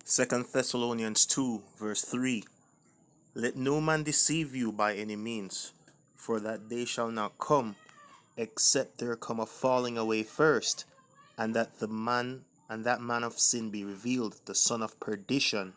2 Thessalonians 2 verse 3. Let no man deceive you by any means, for that day shall not come, except there come a falling away first, and that man of sin be revealed, the son of perdition,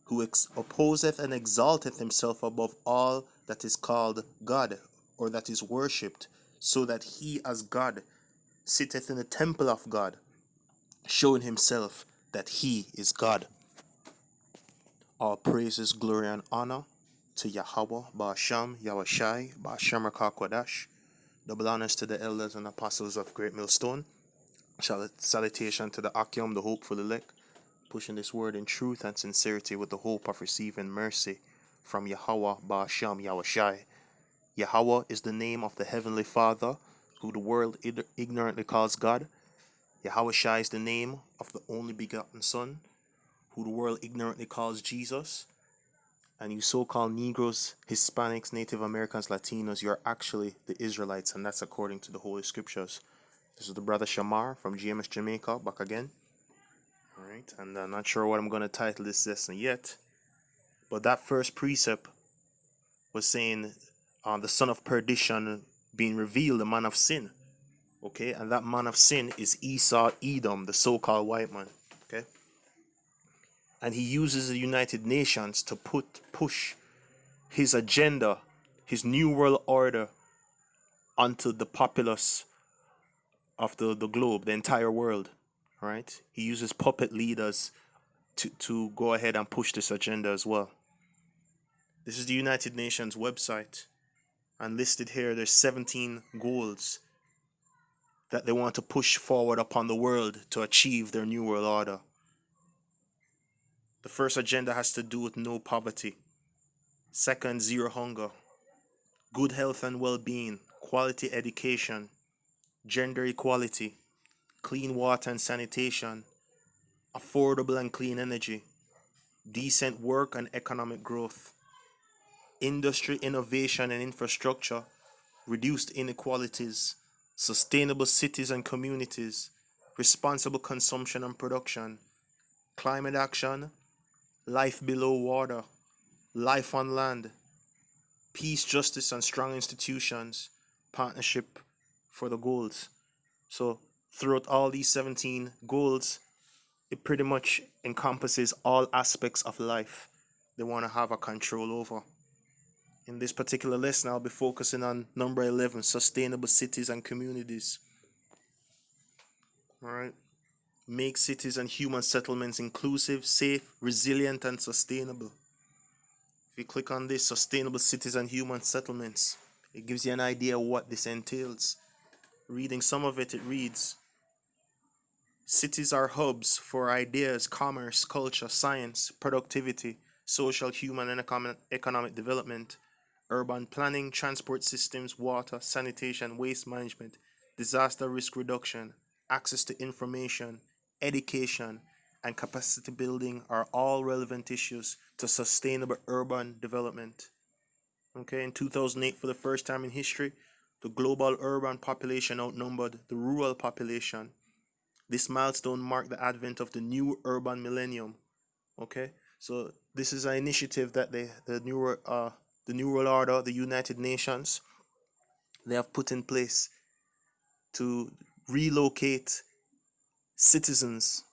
who opposeth and exalteth himself above all that is called God, or that is worshipped, so that he as God sitteth in the temple of God, showing himself that he is God. All praises, glory, and honor to Yahawah, Bahasham, Yahawashi, Bahasham, Qadash. Double honors to the elders and apostles of Great Millstone. Salutation to the Akim, the hopeful elect, pushing this word in truth and sincerity with the hope of receiving mercy from Yahawah, Bahasham, Yahawashi. Yahawah is the name of the Heavenly Father, who the world ignorantly calls God. Yahawashi is the name of the only begotten Son, who the world ignorantly calls Jesus. And you so-called Negroes, Hispanics, Native Americans, Latinos, you're actually the Israelites, and that's according to the Holy Scriptures. This is the brother Shamar from GMS Jamaica, back again. Alright, and I'm not sure what I'm going to title this lesson yet, but that first precept was saying the son of perdition being revealed, the man of sin. Okay, and that man of sin is Esau, Edom, the so-called white man. Okay, and he uses the United Nations to push his agenda, his new world order, onto the populace of the globe, the entire world. Right? He uses puppet leaders to go ahead and push this agenda as well. This is the United Nations website, and listed here there's 17 goals that they want to push forward upon the world to achieve their new world order. The first agenda has to do with no poverty. Second, zero hunger. Good health and well-being, quality education, gender equality, clean water and sanitation, affordable and clean energy, decent work and economic growth, industry, innovation and infrastructure, reduced inequalities, sustainable cities and communities, responsible consumption and production, climate action, life below water, life on land, peace, justice, and strong institutions, partnership for the goals. So throughout all these 17 goals, it pretty much encompasses all aspects of life they want to have a control over. In this particular lesson, I'll be focusing on number 11, sustainable cities and communities. All right. Make cities and human settlements inclusive, safe, resilient, and sustainable. If you click on this, sustainable cities and human settlements, it gives you an idea of what this entails. Reading some of it, it reads, cities are hubs for ideas, commerce, culture, science, productivity, social, human, and economic development, urban planning, transport systems, water, sanitation, waste management, disaster risk reduction, access to information, education, and capacity building are all relevant issues to sustainable urban development. Okay, in 2008, for the first time in history, the global urban population outnumbered the rural population. This milestone marked the advent of the new urban millennium. Okay, so this is an initiative that the New World Order, the United Nations, they have put in place to relocate citizens,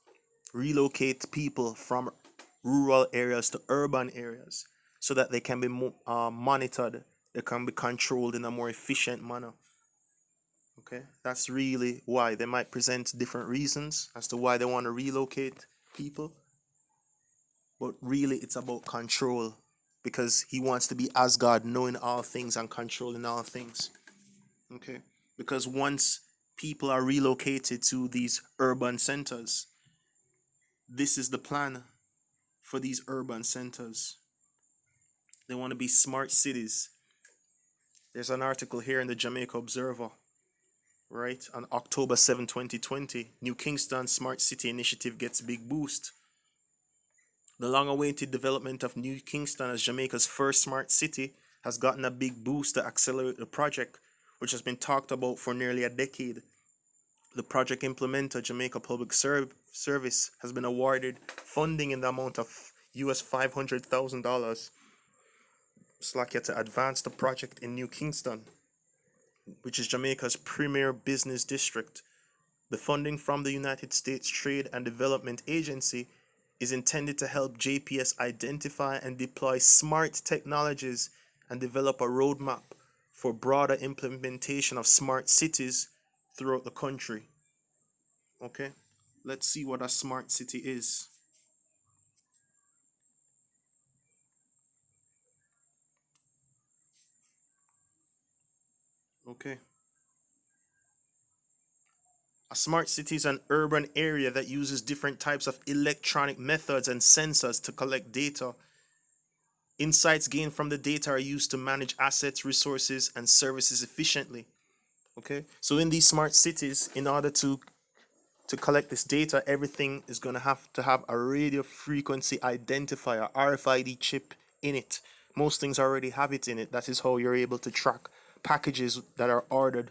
relocate people from rural areas to urban areas so that they can be monitored, they can be controlled in a more efficient manner. Okay, that's really why. They might present different reasons as to why they want to relocate people, but really it's about control, because he wants to be as God, knowing all things and controlling all things. Okay, because once people are relocated to these urban centers, this is the plan for these urban centers. They want to be smart cities. There's an article here in the Jamaica Observer, right? On October 7, 2020, New Kingston Smart City Initiative gets big boost. The long-awaited development of New Kingston as Jamaica's first smart city has gotten a big boost to accelerate the project, which has been talked about for nearly a decade. The project implementer, Jamaica Public Service, has been awarded funding in the amount of US $500,000 to advance the project in New Kingston, which is Jamaica's premier business district. The funding from the United States Trade and Development Agency is intended to help JPS identify and deploy smart technologies and develop a roadmap for broader implementation of smart cities throughout the country. Okay, let's see what a smart city is. Okay. A smart city is an urban area that uses different types of electronic methods and sensors to collect data. Insights gained from the data are used to manage assets, resources, and services efficiently. Okay, so in these smart cities, in order to collect this data, everything is going to have a radio frequency identifier, RFID chip in it. Most things already have it in it. That is how you're able to track packages that are ordered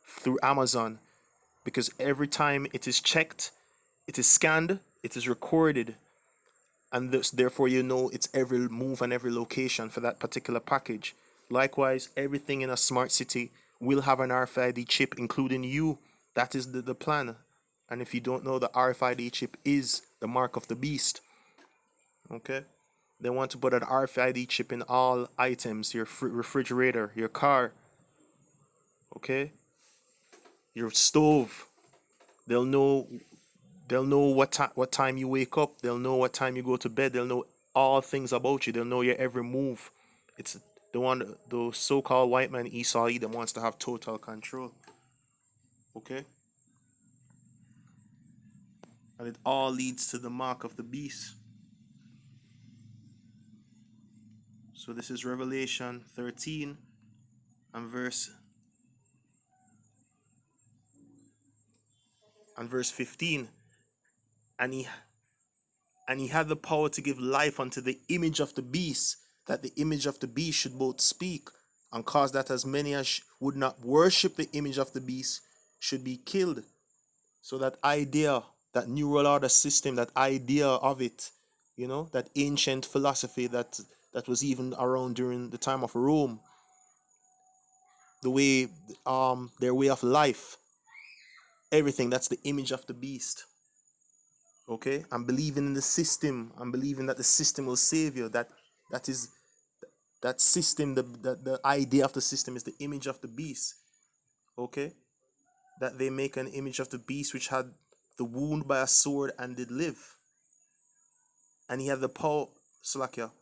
through Amazon, because every time it is checked, it is scanned, it is recorded, and therefore you know its every move and every location for that particular package. Likewise, everything in a smart city will have an RFID chip, including you. That is the plan. And if you don't know, the RFID chip is the mark of the beast. Okay? They want to put an RFID chip in all items, your refrigerator, your car, okay? Your stove. They'll know what time you wake up. They'll know what time you go to bed. They'll know all things about you. They'll know your every move. It's the so-called white man Esau Edom wants to have total control. Okay? And it all leads to the mark of the beast. So this is Revelation 13 and verse 15. And he had the power to give life unto the image of the beast, that the image of the beast should both speak, and cause that as many as would not worship the image of the beast should be killed. So that idea, that new world order system, that idea of it, that ancient philosophy that was even around during the time of Rome, the way, their way of life, everything, that's the image of the beast. Okay, I'm believing in the system. I'm believing that the system will save you. That system, the idea of the system is the image of the beast. Okay, that they make an image of the beast which had the wound by a sword and did live, and he had the power. Salakia.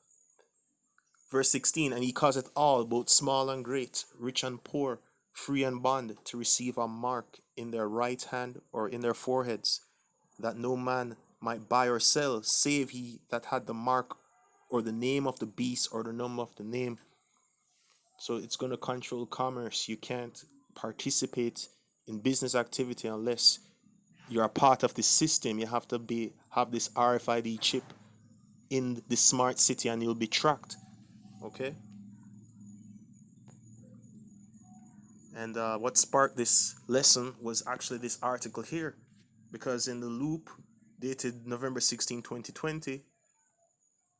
Verse 16, and he causeth all, both small and great, rich and poor, free and bond, to receive a mark in their right hand or in their foreheads, that no man might buy or sell, save he that had the mark or the name of the beast or the number of the name. So it's going to control commerce. You can't participate in business activity unless you're a part of the system. You have to have this RFID chip in the smart city, and you'll be tracked. Okay? And what sparked this lesson was actually this article here, because in the Loop, dated November 16, 2020,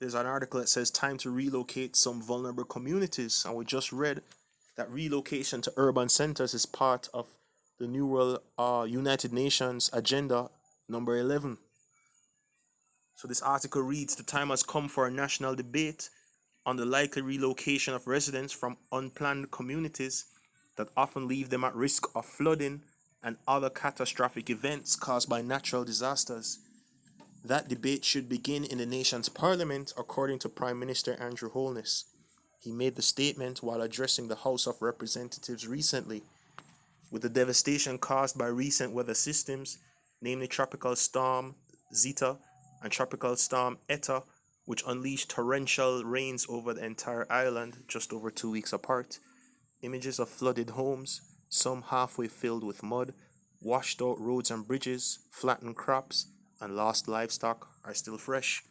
there's an article that says time to relocate some vulnerable communities. And we just read that relocation to urban centers is part of the New World United Nations Agenda number 11. So this article reads, the time has come for a national debate on the likely relocation of residents from unplanned communities that often leave them at risk of flooding and other catastrophic events caused by natural disasters. That debate should begin in the nation's parliament, according to Prime Minister Andrew Holness. He made the statement while addressing the House of Representatives recently. With the devastation caused by recent weather systems, namely Tropical Storm Zeta and Tropical Storm Eta, which unleashed torrential rains over the entire island just over 2 weeks apart, images of flooded homes, some halfway filled with mud, washed out roads and bridges, flattened crops, and lost livestock are still fresh.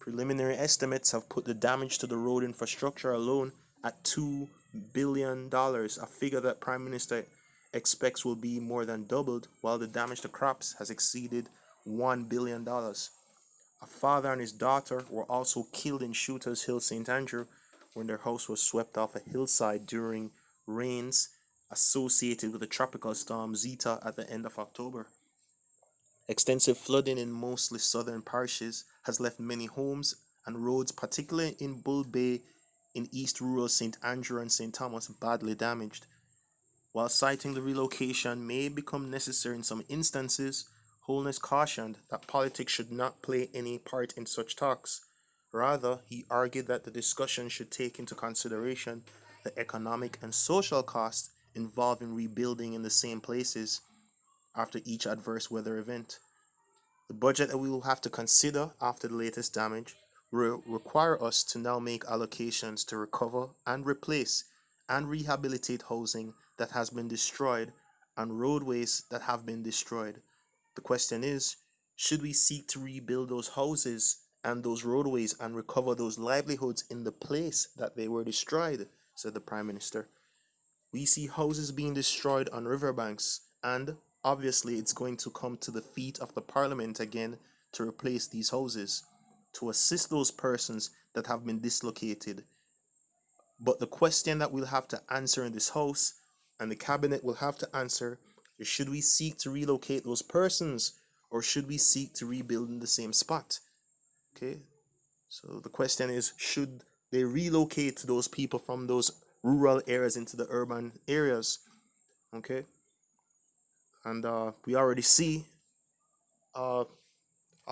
Preliminary estimates have put the damage to the road infrastructure alone at $2 billion, a figure that Prime Minister expects will be more than doubled, while the damage to crops has exceeded $1 billion. A father and his daughter were also killed in Shooters Hill, St. Andrew, when their house was swept off a hillside during rains associated with the tropical storm Zeta at the end of October. Extensive flooding in mostly southern parishes has left many homes and roads, particularly in Bull Bay in east rural St. Andrew and St. Thomas, badly damaged. While citing the relocation may become necessary in some instances, Holness cautioned that politics should not play any part in such talks. Rather, he argued that the discussion should take into consideration the economic and social costs involved in rebuilding in the same places after each adverse weather event. The budget that we will have to consider after the latest damage will require us to now make allocations to recover and replace and rehabilitate housing that has been destroyed and roadways that have been destroyed. The question is, should we seek to rebuild those houses and those roadways and recover those livelihoods in the place that they were destroyed, said the Prime Minister. We see houses being destroyed on riverbanks, and obviously it's going to come to the feet of the Parliament again to replace these houses, to assist those persons that have been dislocated. But the question that we'll have to answer in this House, and the Cabinet will have to answer, is should we seek to relocate those persons, or should we seek to rebuild in the same spot? Okay, so the question is, should they relocate those people from those rural areas into the urban areas? Okay, and we already see, I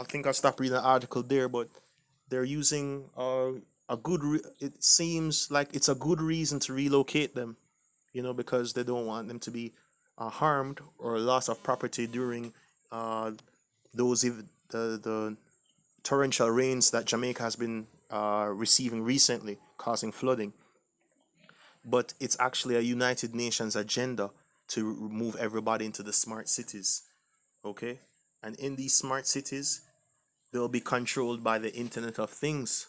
think I'll stop reading the article there, but they're using a good, it seems like it's a good reason to relocate them, because they don't want them to be harmed or loss of property during the torrential rains that Jamaica has been receiving recently, causing flooding. But it's actually a United Nations agenda to move everybody into the smart cities, okay? And in these smart cities, they'll be controlled by the Internet of Things,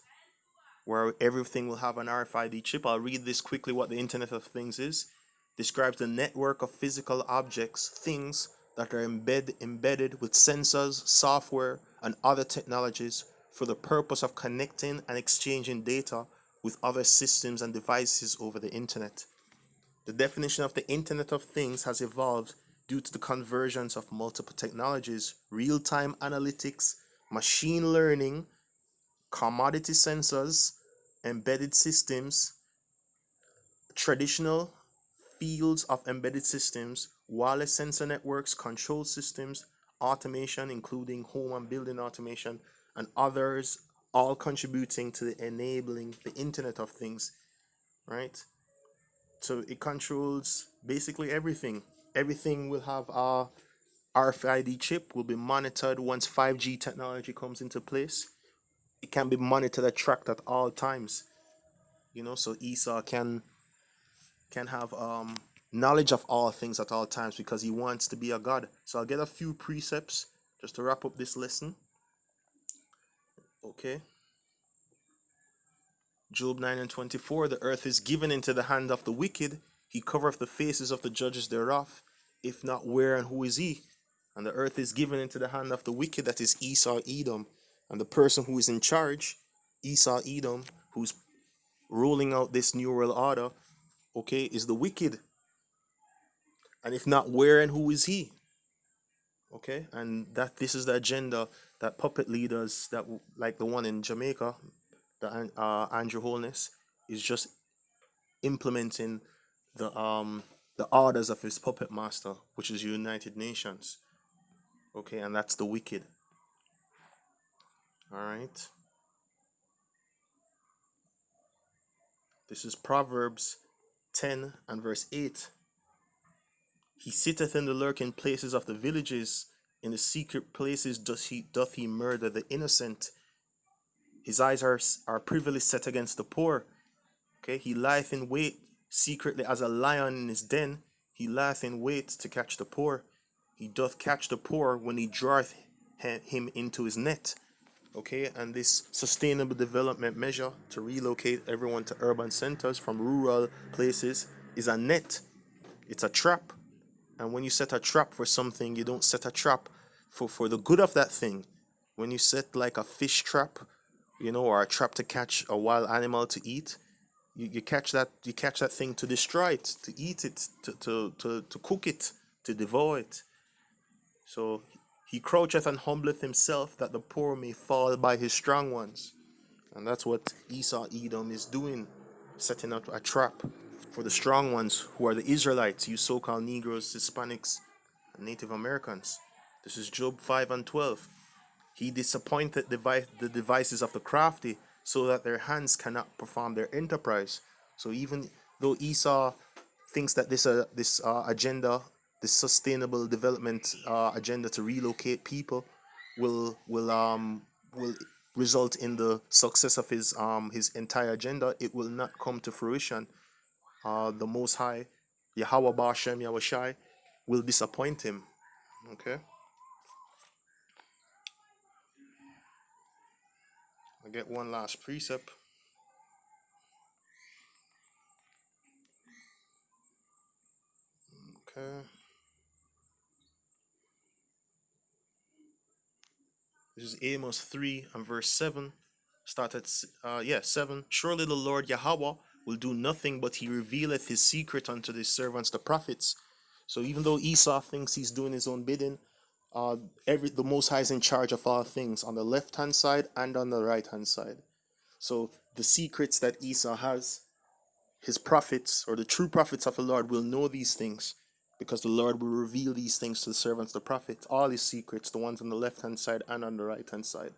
where everything will have an RFID chip. I'll read this quickly. What the Internet of Things is: describes the network of physical objects, things that are embedded with sensors, software, and other technologies for the purpose of connecting and exchanging data with other systems and devices over the Internet. The definition of the Internet of Things has evolved due to the convergence of multiple technologies, real-time analytics, machine learning, commodity sensors, embedded systems, traditional fields of embedded systems, wireless sensor networks, control systems, automation, including home and building automation, and others, all contributing to enabling the Internet of Things, right? So it controls basically everything. Everything will have a RFID chip, will be monitored once 5G technology comes into place. It can be monitored and tracked at all times, so Esau can have knowledge of all things at all times because he wants to be a god. So I'll get a few precepts just to wrap up this lesson. Okay. Job 9:24, the earth is given into the hand of the wicked. He covereth the faces of the judges thereof. If not, where and who is he? And the earth is given into the hand of the wicked, that is Esau, Edom. And the person who is in charge, Esau, Edom, who's rolling out this new world order, okay, is the wicked. And if not, where and who is he? Okay, and that this is the agenda that puppet leaders, that like the one in Jamaica, the Andrew Holness, is just implementing the orders of his puppet master, which is United Nations. Okay, and that's the wicked. All right. This is Proverbs 10 and verse 8. He sitteth in the lurking places of the villages, in the secret places doth he murder the innocent. His eyes are privily set against the poor. Okay, he lieth in wait secretly as a lion in his den. He lieth in wait to catch the poor. He doth catch the poor when he draweth him into his net. Okay, and this sustainable development measure to relocate everyone to urban centers from rural places is a net. It's a trap. And when you set a trap for something, you don't set a trap for the good of that thing. When you set like a fish trap, or a trap to catch a wild animal to eat, you catch that thing to destroy it, to eat it, to cook it, to devour it. So he croucheth and humbleth himself, that the poor may fall by his strong ones. And that's what Esau Edom is doing, setting up a trap for the strong ones, who are the Israelites, you so-called Negroes, Hispanics, and Native Americans. This is Job 5 and 12. He disappointed the devices of the crafty, so that their hands cannot perform their enterprise. So even though Esau thinks that this agenda, this sustainable development agenda to relocate people, will result in the success of his entire agenda, it will not come to fruition. The Most High, Yahawah, Bahasham, Yahawashi, will disappoint him. Okay. I get one last precept. Okay. This is Amos 3 and verse 7. Start at 7. Surely the Lord Yahawah will do nothing, but he revealeth his secret unto his servants the prophets. So even though Esau thinks he's doing his own bidding, the Most High is in charge of all things, on the left hand side and on the right hand side. So the secrets that Esau has, his prophets, or the true prophets of the Lord, will know these things, because the Lord will reveal these things to the servants, the prophets, all his secrets, the ones on the left hand side and on the right hand side.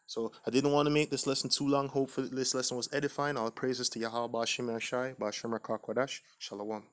So I didn't want to make this lesson too long. Hopefully this lesson was edifying. All praises to Yahawah, Bahasham, Qadash. Shalom.